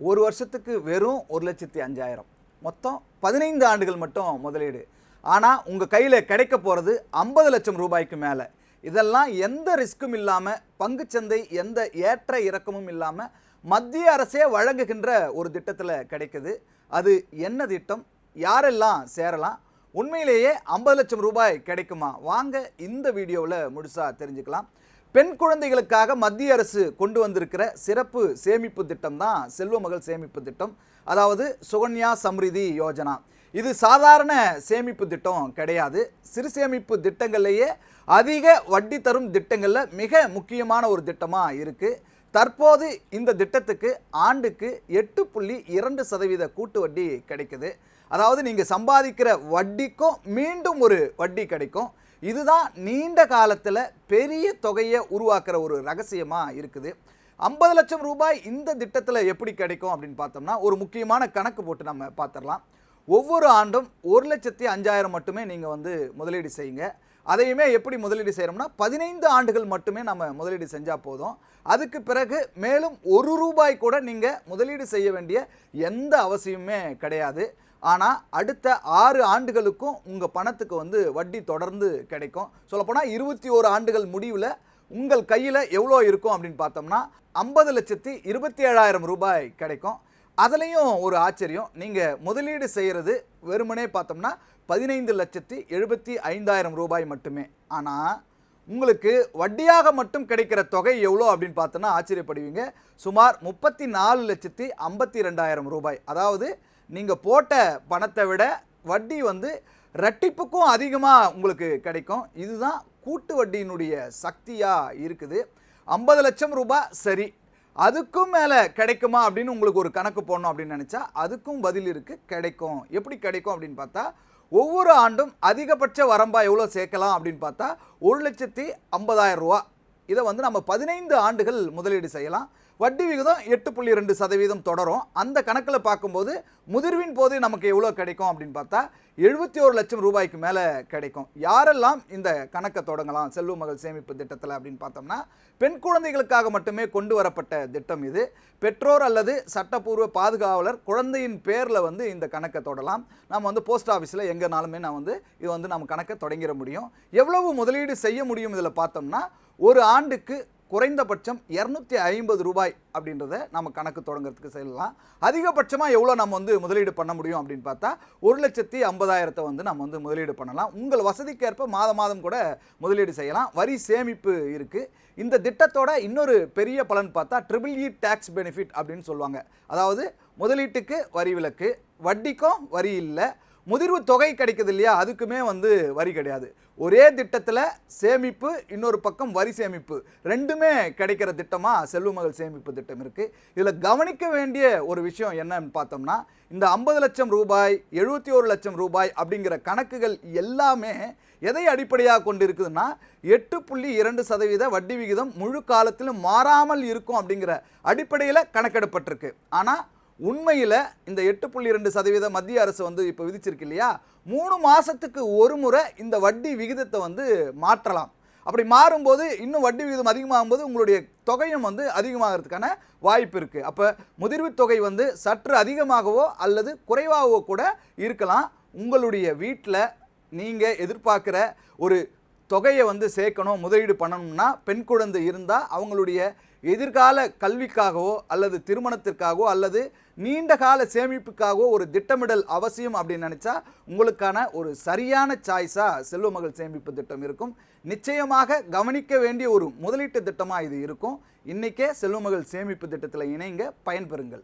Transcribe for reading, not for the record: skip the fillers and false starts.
ஒரு வருஷத்துக்கு வெறும் 1,05,000 மொத்தம் 15 ஆண்டுகள் மட்டும் முதலீடு. ஆனால் உங்கள் கையில் கிடைக்க போகிறது 50 லட்சம் ரூபாய்க்கு மேலே. இதெல்லாம் எந்த ரிஸ்க்கும் இல்லாமல், பங்குச்சந்தை எந்த ஏற்ற இறக்கமும் இல்லாமல் மத்திய அரசே வழங்குகின்ற ஒரு திட்டத்தில் கிடைக்குது. அது என்ன திட்டம்? யாரெல்லாம் சேரலாம்? உண்மையிலேயே 50 லட்சம் ரூபாய் கிடைக்குமா? வாங்க இந்த வீடியோவில் முழுசாக தெரிஞ்சுக்கலாம். பெண் குழந்தைகளுக்காக மத்திய அரசு கொண்டு வந்திருக்கிற சிறப்பு சேமிப்பு திட்டம் தான் செல்வ மகள் சேமிப்பு திட்டம். அதாவது சுகன்யா சம்ரிதி யோஜனா. இது சாதாரண சேமிப்பு திட்டம் கிடையாது. சிறு சேமிப்பு திட்டங்கள்லேயே அதிக வட்டி தரும் திட்டங்களில் மிக முக்கியமான ஒரு திட்டமாக இருக்குது. தற்போது இந்த திட்டத்துக்கு ஆண்டுக்கு 8.2% கூட்டு வட்டி கிடைக்குது. அதாவது நீங்கள் சம்பாதிக்கிற வட்டிக்கும் மீண்டும் ஒரு வட்டி கிடைக்கும். இதுதான் நீண்ட காலத்தில் பெரிய தொகையை உருவாக்குற ஒரு ரகசியமாக இருக்குது. 50 லட்சம் ரூபாய் இந்த திட்டத்தில் எப்படி கிடைக்கும் அப்படின்னு பார்த்தோம்னா, ஒரு முக்கியமான கணக்கு போட்டு நம்ம பார்த்துடலாம். ஒவ்வொரு ஆண்டும் 1,05,000 மட்டுமே நீங்கள் முதலீடு செய்யுங்க. அதையுமே எப்படி முதலீடு செய்கிறோம்னா, 15 ஆண்டுகள் மட்டுமே நம்ம முதலீடு செஞ்சால் போதும். அதுக்கு பிறகு மேலும் ₹1 கூட நீங்கள் முதலீடு செய்ய வேண்டிய எந்த அவசியமே கிடையாது. ஆனால் அடுத்த 6 ஆண்டுகளுக்கும் உங்கள் பணத்துக்கு வட்டி தொடர்ந்து கிடைக்கும். சொல்லப்போனால் 21 ஆண்டுகள் முடிவில் உங்கள் கையில் எவ்வளோ இருக்கும் அப்படின்னு பார்த்தோம்னா 50,27,000 ரூபாய் கிடைக்கும். அதுலேயும் ஒரு ஆச்சரியம், நீங்கள் முதலீடு செய்கிறது வெறுமனே பார்த்தோம்னா 15,75,000 ரூபாய் மட்டுமே. ஆனால் உங்களுக்கு வட்டியாக மட்டும் கிடைக்கிற தொகை எவ்வளோ அப்படின்னு பார்த்தோன்னா ஆச்சரியப்படுவீங்க. சுமார் 34,52,000 ரூபாய். அதாவது நீங்கள் போட்ட பணத்தை விட வட்டி ரெட்டிப்புக்கும் அதிகமாக உங்களுக்கு கிடைக்கும். இதுதான் கூட்டு வட்டியினுடைய சக்தியாக இருக்குது. 50 லட்சம் ரூபாய் சரி, அதுக்கும் மேலே கிடைக்குமா அப்படின்னு உங்களுக்கு ஒரு கணக்கு போடணும் அப்படின்னு நினச்சா அதுக்கும் பதில் இருக்குது, கிடைக்கும். எப்படி கிடைக்கும் அப்படின்னு பார்த்தா, ஒவ்வொரு ஆண்டும் அதிகபட்ச வரம்பா எவ்வளோ சேர்க்கலாம் அப்படின்னு பார்த்தா 1,50,000 ரூபா. இதை நம்ம 15 ஆண்டுகள் முதலீடு செய்யலாம். வட்டி விகிதம் 8.2% தொடரும். அந்த கணக்கில் பார்க்கும்போது முதிர்வின் போது நமக்கு எவ்வளோ கிடைக்கும் அப்படின்னு பார்த்தா 71 லட்சம் ரூபாய்க்கு மேலே கிடைக்கும். யாரெல்லாம் இந்த கணக்கை தொடங்கலாம் செல்வ மகள் சேமிப்பு திட்டத்தில் அப்படின்னு பார்த்தோம்னா, பெண் குழந்தைகளுக்காக மட்டுமே கொண்டு வரப்பட்ட திட்டம் இது. பெற்றோர் அல்லது சட்டப்பூர்வ பாதுகாவலர் குழந்தையின் பேரில் இந்த கணக்கை தொடலாம். நம்ம போஸ்ட் ஆஃபீஸில் எங்கேனாலுமே இது நம்ம கணக்கை தொடங்கிட முடியும். எவ்வளவு முதலீடு செய்ய முடியும் இதில் பார்த்தோம்னா, ஒரு ஆண்டுக்கு குறைந்தபட்சம் 250 ரூபாய் அப்படின்றத நம்ம கணக்கு தொடங்கிறதுக்கு செய்யலாம். அதிகபட்சமாக எவ்வளோ நம்ம முதலீடு பண்ண முடியும் அப்படின்னு பார்த்தா 1,50,000 நம்ம முதலீடு பண்ணலாம். உங்கள் வசதிக்கேற்ப மாதம் கூட முதலீடு செய்யலாம். வரி சேமிப்பு இருக்குது. இந்த திட்டத்தோட இன்னொரு பெரிய பலன் பார்த்தா EEE டேக்ஸ் பெனிஃபிட் அப்படின்னு சொல்லுவாங்க. அதாவது முதலீட்டுக்கு வரி விலக்கு, வட்டிக்கும் வரி இல்லை, முதிர்வு தொகை கிடைக்குது இல்லையா, அதுக்குமே வரி கிடையாது. ஒரே திட்டத்தில் சேமிப்பு, இன்னொரு பக்கம் வரி சேமிப்பு, ரெண்டுமே கிடைக்கிற திட்டமாக செல்வ மகள் சேமிப்பு திட்டம் இருக்குது. இதில் கவனிக்க வேண்டிய ஒரு விஷயம் என்னன்னு பார்த்தோம்னா, இந்த 50 லட்சம் ரூபாய் 71 லட்சம் ரூபாய் அப்படிங்கிற கணக்குகள் எல்லாமே எதை அடிப்படையாக கொண்டு இருக்குதுன்னா, 8.2% வட்டி விகிதம் முழு காலத்திலும் மாறாமல் இருக்கும் அப்படிங்கிற அடிப்படையில் கணக்கெடுப்பட்டிருக்கு. ஆனால் உண்மையில் இந்த 8.2% மத்திய அரசு இப்போ விதிச்சிருக்கு இல்லையா, 3 மாதத்துக்கு ஒரு முறை இந்த வட்டி விகிதத்தை மாற்றலாம். அப்படி மாறும்போது இன்னும் வட்டி விகிதம் அதிகமாகும்போது உங்களுடைய தொகையும் அதிகமாகிறதுக்கான வாய்ப்பு இருக்குது. அப்போ முதிர்வு தொகை சற்று அதிகமாகவோ அல்லது குறைவாகவோ கூட இருக்கலாம். உங்களுடைய வீட்டில் நீங்கள் எதிர்பார்க்குற ஒரு தொகையை சேர்க்கணும், முதலீடு பண்ணணும்னா, பெண் குழந்தை இருந்தால் அவங்களுடைய எதிர்கால கல்விக்காகவோ அல்லது திருமணத்திற்காகவோ அல்லது நீண்ட கால சேமிப்புக்காகவோ ஒரு திட்டமிடல் அவசியம் அப்படின்னு நினச்சா உங்களுக்கான ஒரு சரியான சாய்ஸாக செல்வ மகள் சேமிப்பு திட்டம் இருக்கும். நிச்சயமாக கவனிக்க வேண்டிய ஒரு முதலீட்டு திட்டமாக இது இருக்கும். இன்றைக்கே செல்வ மகள் சேமிப்பு திட்டத்தில் இணைங்க, பயன்பெறுங்கள்.